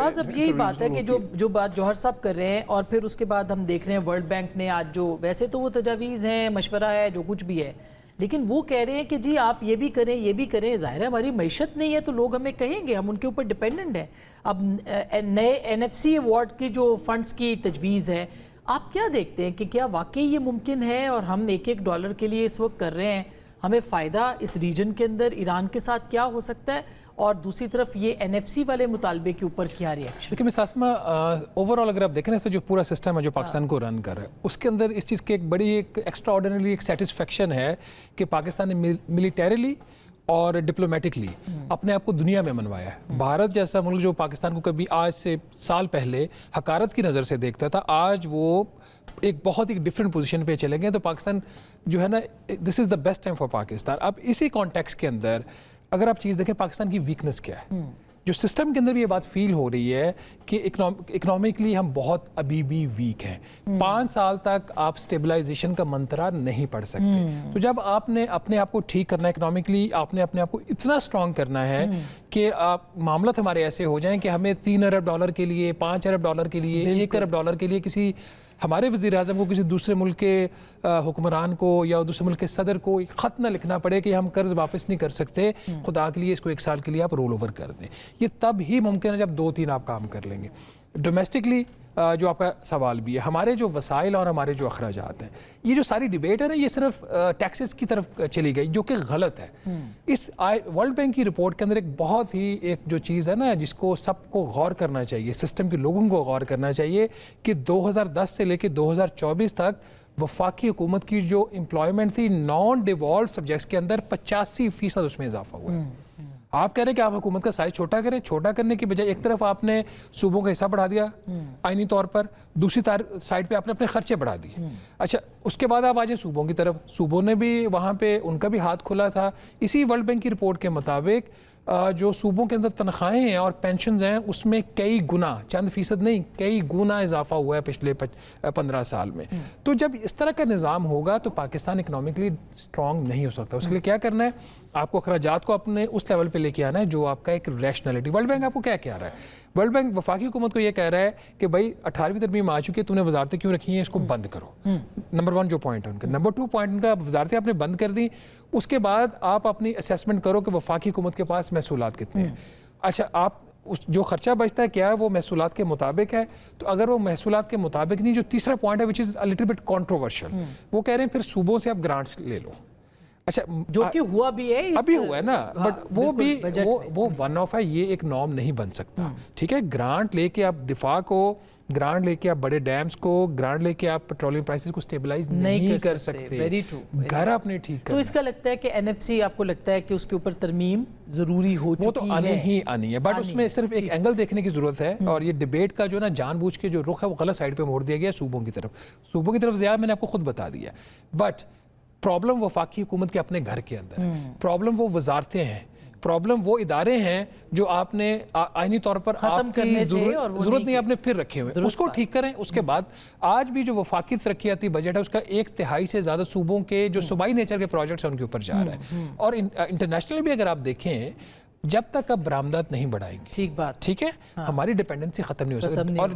شہباز اب یہی بات ہے کہ جو بات جوہر صاحب کر رہے ہیں اور پھر اس کے بعد ہم دیکھ رہے ہیں ورلڈ بینک نے آج جو ویسے تو وہ تجاویز ہیں مشورہ ہے جو کچھ بھی ہے لیکن وہ کہہ رہے ہیں کہ جی آپ یہ بھی کریں ظاہر ہے ہماری معیشت نہیں ہے تو لوگ ہمیں کہیں گے ہم ان کے اوپر ڈیپینڈنٹ ہیں. اب نئے NFC ایوارڈ کی جو فنڈز کی تجویز ہے آپ کیا دیکھتے ہیں کہ کیا واقعی یہ ممکن ہے اور ہم $1 کے لیے اس وقت کر رہے ہیں ہمیں فائدہ اس ریجن کے اندر ایران کے ساتھ کیا ہو سکتا ہے اور دوسری طرف یہ NFC والے مطالبے کے اوپر کیا ریئیکشن؟ لیکن مس آسما اوورآل اگر آپ دیکھیں نا جو پورا سسٹم ہے جو پاکستان کو رن کر رہا ہے اس کے اندر اس چیز کی ایک بڑی ایکسٹرا آرڈینری ایک سیٹسفیکشن ہے کہ پاکستان نے ملیٹریلی اور ڈپلومیٹکلی اپنے آپ کو دنیا میں منوایا ہے. بھارت جیسا ملک جو پاکستان کو کبھی آج سے سال پہلے حقارت کی نظر سے دیکھتا تھا آج وہ ایک بہت ہی ڈفرینٹ پوزیشن پہ چلے گئے. تو پاکستان جو ہے نا this is the best time for Pakistan. اب اسی کانٹیکس کے اندر اگر آپ چیز دیکھیں پاکستان کی ویکنس کیا ہے جو سسٹم کے اندر بھی یہ بات فیل ہو رہی ہے کہ اکنامکلی ہم بہت ابھی بھی ویک ہیں. 5 سال تک آپ سٹیبلائزیشن کا منترا نہیں پڑھ سکتے. تو جب آپ نے اپنے آپ کو ٹھیک کرنا ہے اکنامکلی آپ نے اپنے آپ کو اتنا اسٹرانگ کرنا ہے کہ معاملات ہمارے ایسے ہو جائیں کہ ہمیں $3 ارب کے لیے $5 ارب کے لیے $1 ارب کے لیے کسی ہمارے وزیر اعظم کو کسی دوسرے ملک کے حکمران کو یا دوسرے ملک کے صدر کو خط نہ لکھنا پڑے کہ ہم قرض واپس نہیں کر سکتے خدا کے لیے اس کو 1 سال کے لیے آپ رول اوور کر دیں. یہ تب ہی ممکن ہے جب 2-3 آپ کام کر لیں گے. ڈومیسٹکلی جو آپ کا سوال بھی ہے ہمارے جو وسائل اور ہمارے جو اخراجات ہیں یہ جو ساری ڈیبیٹ ہے نا یہ صرف ٹیکسز کی طرف چلی گئی جو کہ غلط ہے. اس ورلڈ بینک کی رپورٹ کے اندر ایک بہت ہی ایک جو چیز ہے نا جس کو سب کو غور کرنا چاہیے سسٹم کے لوگوں کو غور کرنا چاہیے کہ 2010 سے لے کے 2024 تک وفاقی حکومت کی جو امپلائمنٹ تھی نان ڈیوالوڈ سبجیکٹس کے اندر 85% اس میں اضافہ ہوا ہے. آپ کہہ رہے ہیں کہ آپ حکومت کا سائز چھوٹا کرنے کی بجائے ایک طرف آپ نے صوبوں کا حصہ بڑھا دیا آئینی طور پر دوسری سائڈ پہ آپ نے اپنے خرچے بڑھا دیے. اچھا اس کے بعد آپ آ جائیں صوبوں کی طرف صوبوں نے بھی وہاں پہ ان کا بھی ہاتھ کھلا تھا. اسی ورلڈ بینک کی رپورٹ کے مطابق جو صوبوں کے اندر تنخواہیں ہیں اور پینشنز ہیں اس میں کئی گنا چند فیصد نہیں کئی گنا اضافہ ہوا ہے پچھلے 15 سال میں. تو جب اس طرح کا نظام ہوگا تو پاکستان اکنامکلی اسٹرانگ نہیں ہو سکتا. اس کے لیے کیا کرنا ہے آپ کو اخراجات کو اپنے اس لیول پہ لے کے آنا ہے جو آپ کا ایک ریشنلٹی. ورلڈ بینک آپ کو کیا کہہ رہا ہے ورلڈ بینک وفاقی حکومت کو یہ کہہ رہا ہے کہ بھائی 18ویں ترمیم آ چکی ہے تم نے وزارتیں کیوں رکھی ہیں اس کو بند کرو. نمبر 1 جو پوائنٹ ہے ان کا. نمبر 2 پوائنٹ ان کا وزارتیں آپ نے بند کر دی. اس کے بعد آپ اپنی اسیسمنٹ کرو کہ وفاقی حکومت کے پاس محصولات کتنے ہیں. اچھا آپ جو خرچہ بچتا ہے کیا ہے وہ محصولات کے مطابق ہے. تو اگر وہ محصولات کے مطابق نہیں جو تیسرا پوائنٹ ہے وچ از ا لٹل بٹ کنٹروورشل وہ کہہ رہے ہیں پھر صوبوں سے آپ گرانٹس لے لو. اچھا جو کہ ہوا بھی ہے ابھی ہوا ہے نا بٹ وہ بھی وہ ون آف ہے یہ ایک نارم نہیں بن سکتا. ٹھیک ہے گرانٹ لے کے آپ دفاع کو گرانٹ لے کے آپ بڑے ڈیمز کو گرانٹ لے کے آپ پیٹرولیم پرائسز کو سٹیبلائز نہیں کر سکتے. گھر اپنے ٹھیک تو اس کا لگتا ہے کہ NFC آپ کو لگتا ہے کہ اس کے اوپر ترمیم ضروری ہو چکی ہے. وہ تو آنی ہے بٹ اس میں صرف ایک اینگل دیکھنے کی ضرورت ہے اور یہ ڈیبیٹ کا جو نا جان بوجھ کے جو رخ ہے وہ غلط سائڈ پہ موڑ دیا گیا صوبوں کی طرف زیادہ میں نے آپ کو خود بتا دیا. بٹ پرابلم وفاقی حکومت کے اپنے گھر کے اندر پرابلم وہ وزارتیں ہیں پرابلم وہ ادارے ہیں جو آپ نے آئینی طور پر ختم کرنے تھے اور ضرورت نہیں آپ نے پھر رکھے ہوئے اس کو ٹھیک کریں. اس کے بعد آج بھی جو وفاقی ترقیاتی بجٹ ہے اس کا 1/3 سے زیادہ صوبوں کے جو صوبائی نیچر کے پروجیکٹس ہیں ان کے اوپر جا رہا ہے. اور انٹرنیشنل بھی اگر آپ دیکھیں جب تک آپ برآمدات نہیں بڑھائیں گے ٹھیک ہے ہماری ڈیپینڈنسی ختم نہیں ہو سکتی. اور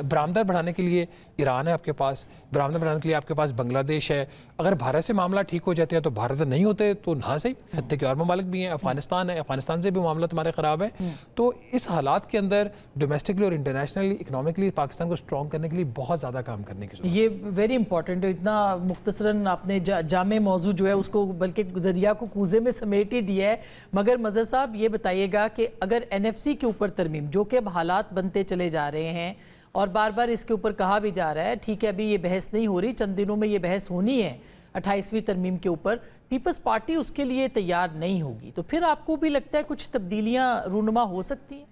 برآمدات بڑھانے کے لیے ایران ہے آپ کے پاس برآمدات بڑھانے کے لیے آپ کے پاس بنگلہ دیش ہے. اگر بھارت سے معاملہ ٹھیک ہو جاتے ہیں تو بھارت نہیں ہوتے تو نہ صحیح خطے کے اور ممالک بھی ہیں افغانستان ہے افغانستان سے بھی معاملات ہمارے خراب ہیں. تو اس حالات کے اندر ڈومیسٹکلی اور انٹرنیشنلی اکنامکلی پاکستان کو اسٹرانگ کرنے کے لیے بہت زیادہ کام کرنے کی ضرورت ہے. یہ ویری امپورٹنٹ ہے. اتنا مختصراً آپ نے جامع موضوع جو ہے اس کو بلکہ دریا کو کوزے میں سمیٹ ہی دیا ہے. مگر مظہر صاحب یہ بتائیے گا کہ اگر NFC کے اوپر ترمیم جو کہ اب حالات بنتے چلے جا رہے ہیں اور بار بار اس کے اوپر کہا بھی جا رہا ہے ٹھیک ہے ابھی یہ بحث نہیں ہو رہی چند دنوں میں یہ بحث ہونی ہے 28ویں ترمیم کے اوپر پیپلز پارٹی اس کے لیے تیار نہیں ہوگی تو پھر آپ کو بھی لگتا ہے کچھ تبدیلیاں رونما ہو سکتی ہیں؟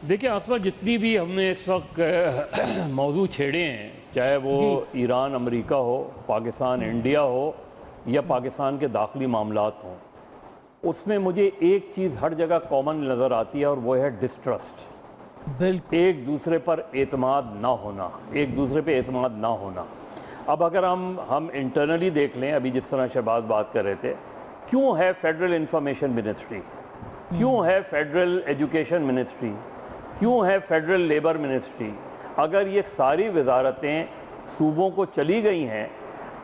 دیکھیں آسما جتنی بھی ہم نے اس وقت موضوع چھیڑے ہیں چاہے وہ ایران امریکہ ہو پاکستان انڈیا ہو یا پاکستان کے داخلی معاملات ہوں اس میں مجھے ایک چیز ہر جگہ کامن نظر آتی ہے اور وہ ہے ڈسٹرسٹ. بالکل ایک دوسرے پر اعتماد نہ ہونا ایک دوسرے پہ اعتماد نہ ہونا. اب اگر ہم انٹرنلی دیکھ لیں ابھی جس طرح شہباز بات کر رہے تھے کیوں ہے فیڈرل انفارمیشن منسٹری क्यों है फेडरल एजुकेशन मिनिस्ट्री, क्यों है फेडरल लेबर मिनिस्ट्री? अगर ये सारी वजारतें सूबों को चली गई हैं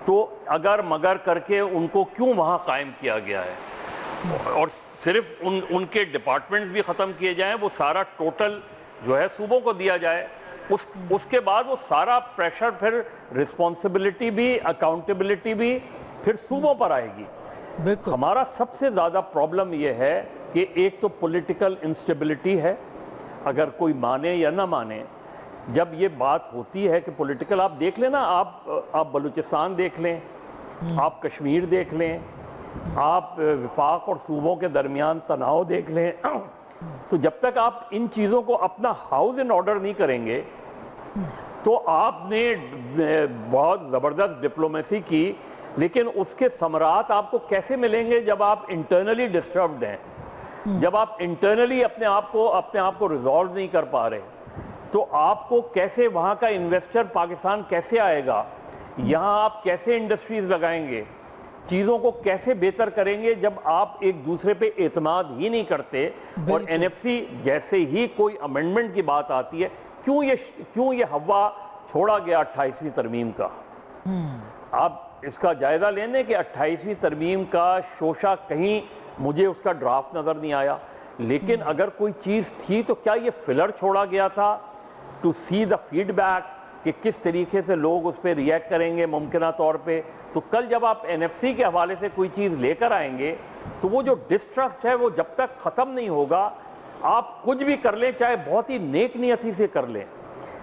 तो अगर मगर करके उनको क्यों वहाँ कायम किया गया है? और सिर्फ उनके डिपार्टमेंट्स भी ख़त्म किए जाएं, वो सारा टोटल जो है सूबों को दिया जाए, उसके बाद वो सारा प्रेशर, फिर रिस्पॉन्सिबिलिटी भी, अकाउंटेबिलिटी भी फिर सूबों पर आएगी। बिल्कुल। हमारा सबसे ज़्यादा प्रॉब्लम ये है कि एक तो पॉलिटिकल इंस्टेबिलिटी है, अगर कोई माने या ना माने। जब ये बात होती है कि पॉलिटिकल, आप देख लें ना, आप बलूचिस्तान देख लें, आप कश्मीर देख लें, आप वफाक और सूबों के दरमियान तनाव देख लें, तो जब तक आप इन चीज़ों को अपना हाउस इन ऑर्डर नहीं करेंगे तो आपने बहुत ज़बरदस्त डिप्लोमेसी की, लेकिन उसके समरात आपको कैसे मिलेंगे जब आप इंटरनली डिस्टर्ब्ड हैं, जब आप इंटरनली अपने आप को रिजॉल्व नहीं कर पा रहे, तो आपको कैसे वहाँ का इन्वेस्टर पाकिस्तान कैसे आएगा, यहाँ आप कैसे इंडस्ट्रीज लगाएंगे, चीज़ों को कैसे बेहतर करेंगे जब आप एक दूसरे पे एतमाद ही नहीं करते। और एनएफसी जैसे ही कोई अमेंडमेंट की बात आती है, क्यों ये हवा छोड़ा गया 28वीं तरमीम का? आप इसका जायजा लेने कि 28वीं तरमीम का शोशा कहीं मुझे उसका ड्राफ्ट नज़र नहीं आया, लेकिन अगर कोई चीज़ थी तो क्या ये फिलर छोड़ा गया था टू सी द फीडबैक कि किस तरीके से लोग उस पर रिएक्ट करेंगे मुमकिना तौर पे? तो कल जब आप एनएफसी के हवाले से कोई चीज़ लेकर आएंगे तो वो जो डिस्ट्रस्ट है वो जब तक ख़त्म नहीं होगा, आप कुछ भी कर लें, चाहे बहुत ही नेक नियति से कर लें,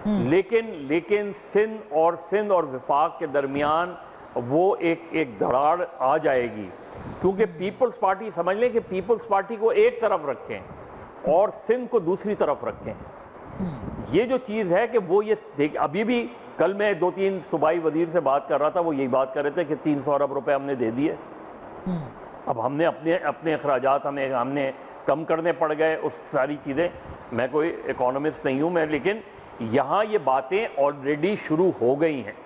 लेकिन सिंध और वफाक के दरमियान वो एक दरार आ जाएगी, क्योंकि पीपल्स पार्टी, समझ लें कि पीपल्स पार्टी को एक तरफ रखें और सिंध को दूसरी तरफ रखें। ये जो चीज़ है कि वो ये अभी भी, कल मैं 2-3 सूबाई वजीर से बात कर रहा था, वो यही बात कर रहे थे कि 300 अरब रुपए हमने दे दिए, अब हमने अपने अखराजात हमने कम करने पड़ गए, उस सारी चीज़ें। मैं कोई इकोनॉमिस्ट नहीं हूँ मैं, लेकिन यहाँ ये बातें ऑलरेडी शुरू हो गई हैं।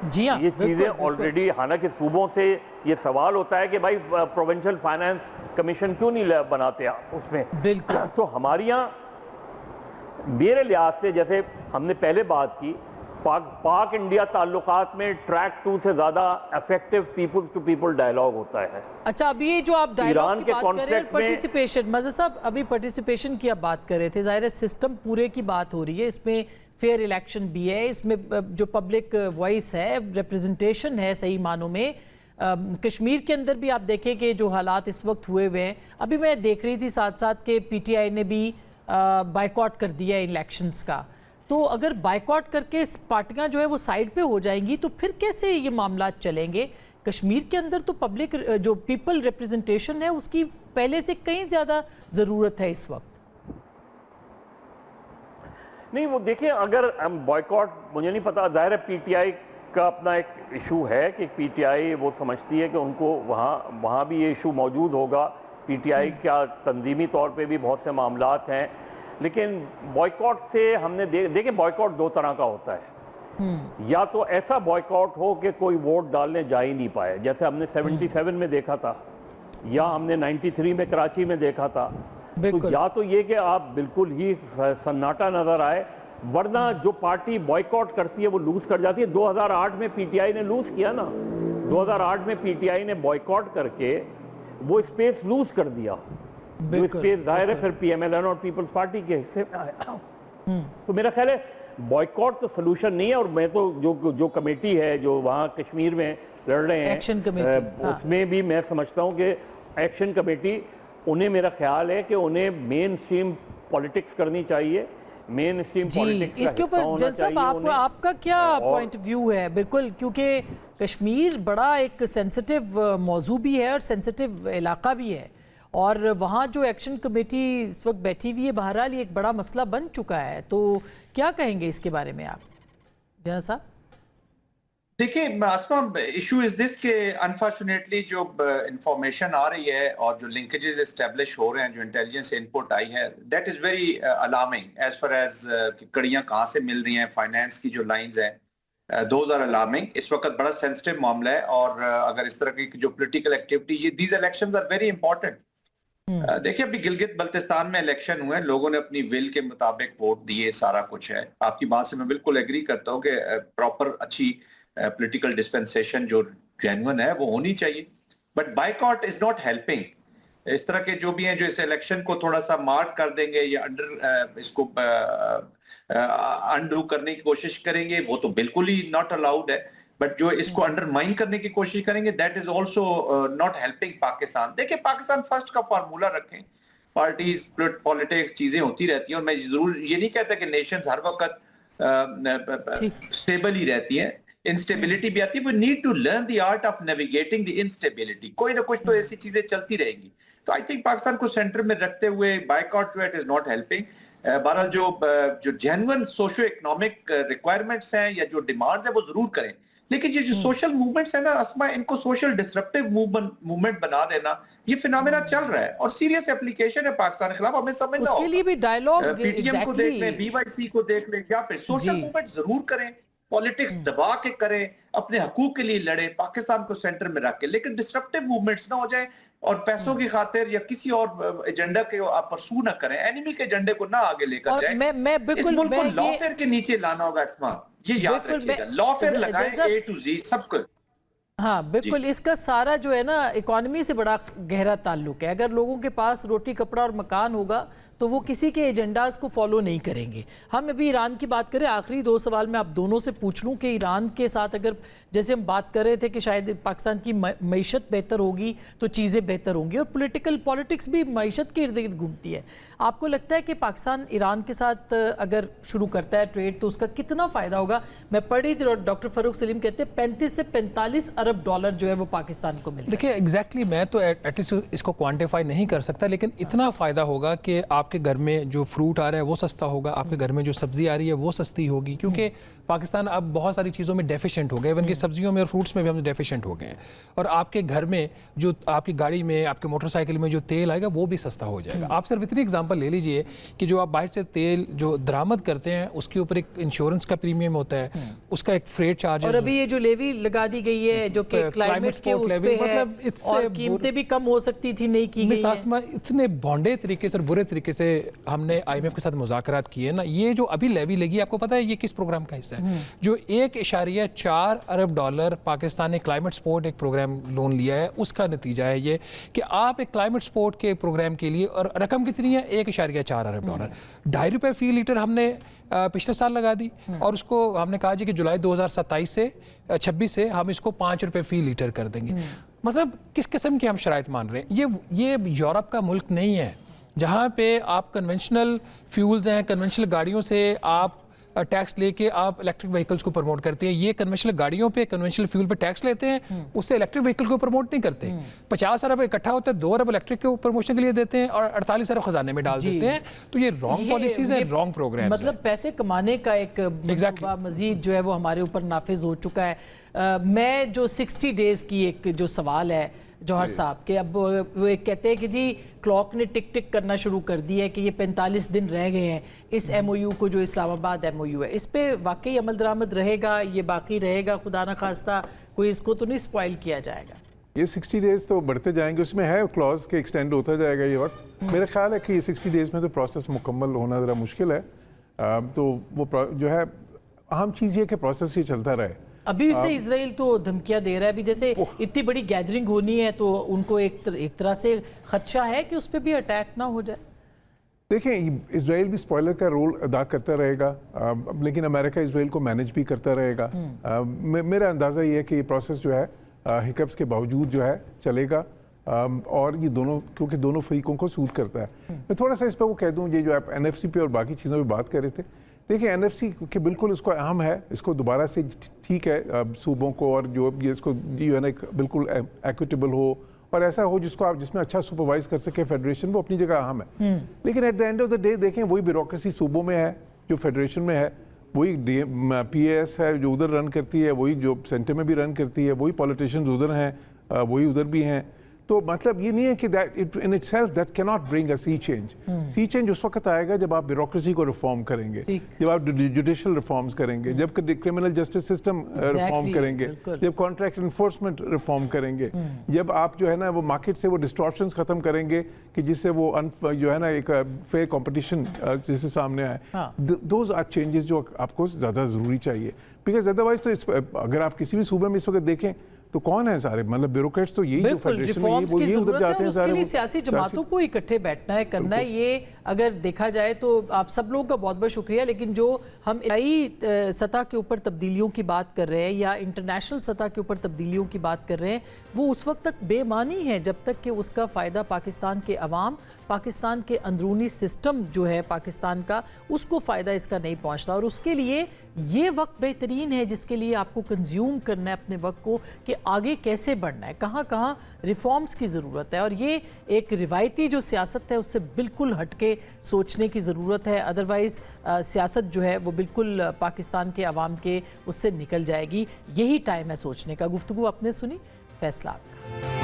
जी हाँ, ये चीज़ें ऑलरेडी, हालांकि सूबों से ये सवाल होता है कि भाई प्रोविंशियल फाइनेंस कमीशन क्यों नहीं बनाते आप उसमें? बिल्कुल। तो हमारे यहाँ मेरे लिहाज से, जैसे हमने पहले बात की, पाक इंडिया ताल्लुकात में ट्रैक 2 से ज़्यादा effective peoples to people dialogue होता है। अच्छा, अभी ये जो आप डायलॉग की बात कर रहे हैं, पार्टिसिपेशन, मज़हर साहब अभी पार्टिसिपेशन की आप बात कर रहे थे, ज़ाहिर है सिस्टम पूरे की बात हो रही है, इसमें फेयर इलेक्शन भी है, इसमें जो पब्लिक वॉइस है, रिप्रेजेंटेशन है सही मानों में। कश्मीर के अंदर भी आप देखें कि जो हालात इस वक्त हुए हुए हैं, अभी मैं देख रही थी साथ साथ के पीटीआई ने भी बाइकआउट कर दिया इलेक्शंस का। तो अगर बाइकआउट करके पार्टियां जो है वो साइड पे हो जाएंगी तो फिर कैसे ये मामला चलेंगे? कश्मीर के अंदर तो पब्लिक जो पीपल रिप्रेजेंटेशन है उसकी पहले से कहीं ज़्यादा ज़रूरत है इस वक्त। नहीं, वो देखिए, अगर हम बॉयकॉट, मुझे नहीं पता, ज़ाहिर है पीटीआई का अपना एक इशू है कि पीटीआई वो समझती है कि उनको वहाँ भी ये इशू मौजूद होगा। पीटीआई का तंजीमी तौर पे भी बहुत से मामलात हैं, लेकिन बॉयकॉट से हमने देखिए बॉयकॉट 2 तरह का होता है। या तो ऐसा बॉयकॉट हो कि कोई वोट डालने जा ही नहीं पाए, जैसे हमने 77 में देखा था, या हमने 93 में कराची में देखा था। तो या तो ये कि आप बिल्कुल ही सन्नाटा नजर आए, वरना जो पार्टी बॉयकॉट करती है वो लूज कर जाती है। 2008 में पीटीआई ने लूज किया ना, 2008 में पीटीआई ने बॉयकॉट करके वो स्पेस लूज कर दिया, जो स्पेस जाहिर है फिर पीएमएलएन और पीपल्स पार्टी के हिस्से में आया। तो मेरा ख्याल है बॉयकॉट तो सोल्यूशन नहीं है। और मैं तो जो कमेटी है जो वहाँ कश्मीर में लड़ रहे हैं, एक्शन कमेटी, उसमें भी मैं समझता हूँ कि एक्शन कमेटी, उन्हें, मेरा ख्याल है कि उन्हें मेन स्ट्रीम पॉलिटिक्स करनी चाहिए, मेन स्ट्रीम पॉलिटिक्स का इसके ऊपर जज साहब आपका क्या पॉइंट ऑफ व्यू है? बिल्कुल, क्योंकि कश्मीर बड़ा एक सेंसिटिव मौजू भी है और सेंसिटिव इलाका भी है, और वहाँ जो एक्शन कमेटी इस वक्त बैठी हुई है, बहरहाल ये एक बड़ा मसला बन चुका है। तो क्या कहेंगे इसके बारे में आप, जनरल साहब? देखिए आसमा, इशू इज दिस के अनफॉर्चुनेटली जो इंफॉर्मेशन आ रही है और जो लिंकेजेस एस्टेब्लिश हो रहे हैं, जो इंटेलिजेंस इनपुट आई है, that is very alarming as far as कड़ियाँ कहाँ से मिल रही हैं, फाइनेंस की जो लाइंस हैं, दोज आर अलार्मिंग। इस वक्त बड़ा सेंसिटिव मामला है, और अगर इस तरह की जो पॉलिटिकल एक्टिविटी, ये these elections are very important, देखिए अभी गिलगित बल्तिस्तान में इलेक्शन हुए, लोगों ने अपनी विल के मुताबिक वोट दिए, सारा कुछ है। आपकी बात से मैं बिल्कुल एग्री करता हूँ कि प्रॉपर अच्छी पॉलिटिकल डिस्पेंसेशन जो जेन्युइन है वो होनी चाहिए, but boycott is not helping. इस तरह के जो भी हैं जो इस इलेक्शन को थोड़ा सा मार्क कर देंगे या इसको अंडू करने की कोशिश करेंगे, वो तो बिल्कुल ही नॉट अलाउड है, बट जो इसको अंडरमाइन करने की कोशिश करेंगे that is also not helping Pakistan. देखिए पाकिस्तान फर्स्ट का फार्मूला रखें, पार्टीज पॉलिटिक्स चीजें होती रहती हैं, और मैं जरूर ये नहीं कहता कि नेशंस हर वक्त स्टेबल ही रहती हैं, इंस्टेबिलिटी भी आती है। We need to learn the art of navigating the instability, कोई ना कुछ तो ऐसी चीजें चलती रहेंगी। तो आई थिंक पाकिस्तान को सेंटर में रखते हुए बायकॉट जो है इट इज नॉट हेल्पिंग। बहरहाल जो जेन्युइन सोशो इकोनॉमिक रिक्वायरमेंट्स हैं या जो डिमांड्स हैं वो जरूर करें, लेकिन ये जो सोशल मूवमेंट्स है ना अस्मा, इनको सोशल डिसरप्टिव मूवमेंट बना देना, ये फिनोमेना चल रहा है और सीरियस एप्लीकेशन है पाकिस्तान के खिलाफ, हमें समझना होगा। उसके लिए भी डायलॉग पीटीएम को देख लें, बीवाईसी को देख लें, या फिर सोशल मूवमेंट जरूर करें, पॉलिटिक्स दबा के करें, अपने हकूक के लिए लड़े, पाकिस्तान को सेंटर में रख के, लेकिन डिसरप्टिव मूवमेंट्स ना हो जाए और पैसों की खातिर या किसी और एजेंडा के आप परसू ना करें, एनिमी के एजेंडे को ना आगे लेकर जाएं। मैं बिल्कुल इस मुल्क को लॉफेयर के नीचे लाना होगा इसमा, ये याद रखिएगा, लॉफेयर लगाएं ए टू जी सब कुछ। हाँ बिल्कुल, इसका सारा जो है ना इकोनॉमी से बड़ा गहरा ताल्लुक है। अगर लोगों के पास रोटी कपड़ा और मकान होगा तो वो किसी के एजेंडाज को फॉलो नहीं करेंगे। हम अभी ईरान की बात करें, आखिरी 2 सवाल मैं आप दोनों से पूछ लूँ कि ईरान के साथ अगर जैसे हम बात कर रहे थे कि शायद पाकिस्तान की मईशत बेहतर होगी तो चीज़ें बेहतर होंगी, और पॉलिटिक्स भी मईशत के इर्द गिर्द घूमती है। आपको लगता है कि पाकिस्तान ईरान के साथ अगर शुरू करता है ट्रेड तो उसका कितना फ़ायदा होगा? मैं पढ़ी थी, डॉक्टर फ़ारूक सलीम कहते हैं 35 से 45 अरब डॉलर जो है वो पाकिस्तान को मिलता है। देखिए एग्जैक्टली मैं तो एटलीस्ट इसको क्वान्टिफाई नहीं कर सकता, लेकिन इतना फ़ायदा होगा कि आपके घर में जो फ्रूट आ रहा है वो सस्ता होगा, आपके घर में जो सब्जी आ रही है वो सस्ती होगी, क्योंकि पाकिस्तान अब बहुत सारी चीज़ों में डेफिशिएंट हो गए, इवन कि सब्जियों में और फ्रूट्स में भी हम डेफिशिएंट हो गए हैं। और आपके घर में जो आपकी गाड़ी में, आपके मोटरसाइकिल में जो तेल आएगा वो भी सस्ता हो जाएगा। आप सिर्फ इतनी एग्जांपल ले लीजिए कि जो आप बाहर से तेल जो दरामद करते हैं उसके ऊपर एक इंश्योरेंस का प्रीमियम होता है, उसका एक फ्रेट चार्ज, और अभी ये जो लेवी लगा दी गई है जो कि क्लाइमेट के उस पे है, और कीमतें भी कम हो सकती थी, नहीं की गई है। इतने भोंडे तरीके से और बुरे तरीके से हमने IMF के साथ मुज़ाकरात किए ना। ये जो अभी लेवी लगी, आपको पता है ये किस प्रोग्राम का हिस्सा है? जो 1.4 अरब डॉलर पाकिस्तान ने क्लाइमेट सपोर्ट एक प्रोग्राम लोन लिया है, उसका नतीजा है ये कि आप एक क्लाइमेट सपोर्ट के प्रोग्राम के लिए, और रकम कितनी है? 1.4 अरब डॉलर। 2.5 रुपये फी लीटर हमने पिछले साल लगा दी, और उसको हमने कहा जी कि जुलाई 2026 से हम इसको 5 रुपये फी लीटर कर देंगे। मतलब किस किस्म की हम शराइत मान रहे हैं? ये यूरोप का मुल्क नहीं है जहाँ पे आप कन्वेंशनल फ्यूल्स हैं, कन्वेंशनल गाड़ियों से आप टैक्स लेके आप इलेक्ट्रिक व्हीकल्स को प्रमोट करते हैं। ये कन्वेंशनल गाड़ियों पे, कन्वेंशनल फ्यूल पे टैक्स लेते हैं, उससे इलेक्ट्रिक व्हीकल को प्रमोट नहीं करते। 50 अरब इकट्ठा होता है, 2 अरब इलेक्ट्रिक को प्रमोशन के लिए देते हैं और 48 अरब खजाने में डाल देते हैं। तो ये रॉन्ग पॉलिसीज है, रॉन्ग प्रोग्राम। मतलब पैसे कमाने का एक मंसूबा मजीद जो है वो हमारे ऊपर नाफिज हो चुका है। मैं जो 60 डेज की एक जो सवाल है जौहर साहब के, अब वो एक कहते हैं कि जी क्लॉक ने टिक टिक करना शुरू कर दिया है कि ये 45 दिन रह गए हैं इस MOU को, जो इस्लामाबाद MOU है, इस पे वाकई अमल दरामद रहेगा, ये बाकी रहेगा, खुदा न खास्ता कोई इसको तो नहीं स्पॉइल किया जाएगा? ये 60 डेज तो बढ़ते जाएंगे, उसमें है क्लॉज के एक्सटेंड होता जाएगा ये वक्त। मेरा ख्याल है कि ये 60 डेज में तो प्रोसेस मुकम्मल होना ज़रा मुश्किल है। तो वो जो है अहम चीज़ ये कि प्रोसेस ही चलता रहे। अभी से इजराइल तो धमकियां दे रहा है, अभी जैसे इतनी बड़ी गैदरिंग होनी है तो उनको एक तरह से खदशा है कि उस पर भी अटैक ना हो जाए। देखें, इजराइल भी स्पॉइलर का रोल अदा करता रहेगा, लेकिन अमेरिका इजराइल को मैनेज भी करता रहेगा। मेरा अंदाज़ा ये है कि ये प्रोसेस जो है हिकअप्स के बावजूद जो है चलेगा, और ये दोनों, क्योंकि दोनों फरीकों को सूट करता है। मैं थोड़ा सा इस पर वो कह दूँ, ये जो आप NFC पे और बाकी चीज़ों पर बात कर रहे थे, देखिए NFC के बिल्कुल इसको अहम है, इसको दोबारा से ठीक है सूबों को, और जो ये इसको जो है ना बिल्कुल एक्विटेबल हो और ऐसा हो जिसमें अच्छा सुपरवाइज कर सके फेडरेशन, वो अपनी जगह अहम है। लेकिन at the end of the day देखें, वही ब्यूरोक्रेसी सूबों में है जो फेडरेशन में है, वही PAS है जो उधर रन करती है, वही जो सेंटर में भी रन करती है, वही पॉलिटिशियंस उधर हैं, वही उधर भी हैं। तो मतलब ये नहीं है कि that it in itself that cannot bring a sea change. Sea change उस वक्त आएगा जब आप ब्यूरोक्रेसी को रिफॉर्म करेंगे, जब आप जुडिशियल रिफॉर्म्स करेंगे, जब क्रिमिनल जस्टिस सिस्टम रिफॉर्म करेंगे, जब कॉन्ट्रैक्ट इन्फोर्समेंट रिफॉर्म करेंगे, जब आप जो है ना वो मार्केट से वो डिस्टॉर्शंस खत्म करेंगे कि जिससे वो जो है ना एक फेयर कंपटीशन जिससे सामने आए. दोज आर चेंजेस जो आपको ज़्यादा ज़रूरी चाहिए, बिकॉज अदरवाइज तो अगर आप किसी भी सूबे में इस वक्त देखें तो कौन है सारे, मतलब ब्यूरोक्रेट्स तो यही जो फेडरेशन में वो यही उधर जाते हैं उसके सारे. लिए सियासी जमातों को इकट्ठे बैठना है, करना है. ये अगर देखा जाए तो आप सब लोगों का बहुत बहुत शुक्रिया. लेकिन जो हम इलाही सतह के ऊपर तब्दीलियों की बात कर रहे हैं या इंटरनेशनल सतह के ऊपर तब्दीलियों की बात कर रहे हैं, वो उस वक्त तक बेमानी है जब तक कि उसका फ़ायदा पाकिस्तान के अवाम, पाकिस्तान के अंदरूनी सिस्टम जो है पाकिस्तान का, उसको फ़ायदा इसका नहीं पहुंचता. और उसके लिए ये वक्त बेहतरीन है जिसके लिए आपको कंज्यूम करना है अपने वक्त को कि आगे कैसे बढ़ना है, कहाँ कहाँ रिफॉर्म्स की ज़रूरत है. और ये एक रिवायती जो सियासत है उससे बिल्कुल हटके सोचने की ज़रूरत है. अदरवाइज़ सियासत जो है वो बिल्कुल पाकिस्तान के अवाम के उससे निकल जाएगी. यही टाइम है सोचने का. गुफ्तगू आपने सुनी, फैसला आपका.